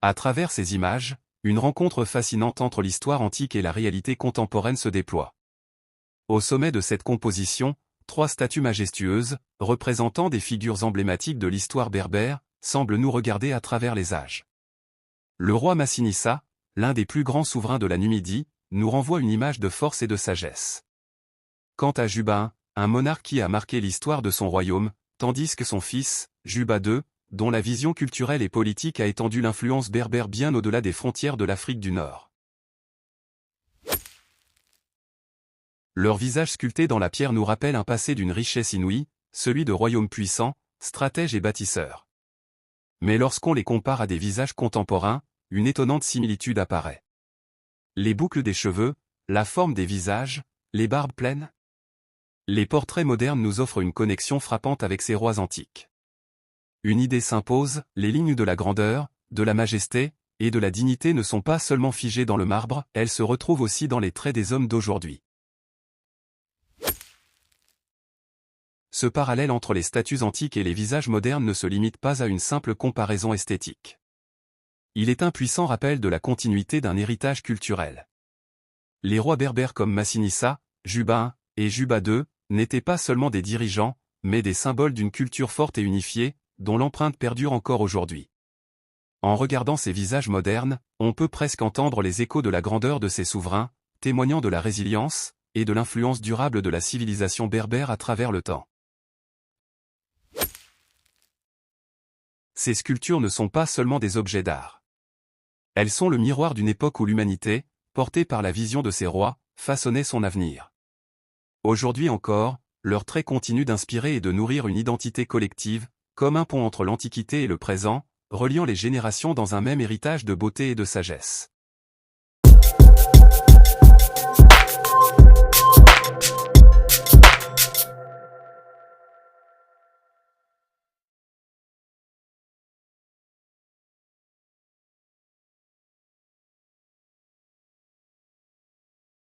À travers ces images, une rencontre fascinante entre l'histoire antique et la réalité contemporaine se déploie. Au sommet de cette composition, 3 statues majestueuses, représentant des figures emblématiques de l'histoire berbère, semblent nous regarder à travers les âges. Le roi Massinissa, l'un des plus grands souverains de la Numidie, nous renvoie une image de force et de sagesse. Quant à Juba I, un monarque qui a marqué l'histoire de son royaume, tandis que son fils, Juba II, dont la vision culturelle et politique a étendu l'influence berbère bien au-delà des frontières de l'Afrique du Nord. Leur visage sculpté dans la pierre nous rappelle un passé d'une richesse inouïe, celui de royaumes puissants, stratèges et bâtisseurs. Mais lorsqu'on les compare à des visages contemporains, une étonnante similitude apparaît. Les boucles des cheveux, la forme des visages, les barbes pleines. Les portraits modernes nous offrent une connexion frappante avec ces rois antiques. Une idée s'impose, les lignes de la grandeur, de la majesté, et de la dignité ne sont pas seulement figées dans le marbre, elles se retrouvent aussi dans les traits des hommes d'aujourd'hui. Ce parallèle entre les statues antiques et les visages modernes ne se limite pas à une simple comparaison esthétique. Il est un puissant rappel de la continuité d'un héritage culturel. Les rois berbères comme Massinissa, Juba I et Juba II n'étaient pas seulement des dirigeants, mais des symboles d'une culture forte et unifiée, dont l'empreinte perdure encore aujourd'hui. En regardant ces visages modernes, on peut presque entendre les échos de la grandeur de ces souverains, témoignant de la résilience et de l'influence durable de la civilisation berbère à travers le temps. Ces sculptures ne sont pas seulement des objets d'art. Elles sont le miroir d'une époque où l'humanité, portée par la vision de ses rois, façonnait son avenir. Aujourd'hui encore, leurs traits continuent d'inspirer et de nourrir une identité collective, comme un pont entre l'Antiquité et le présent, reliant les générations dans un même héritage de beauté et de sagesse.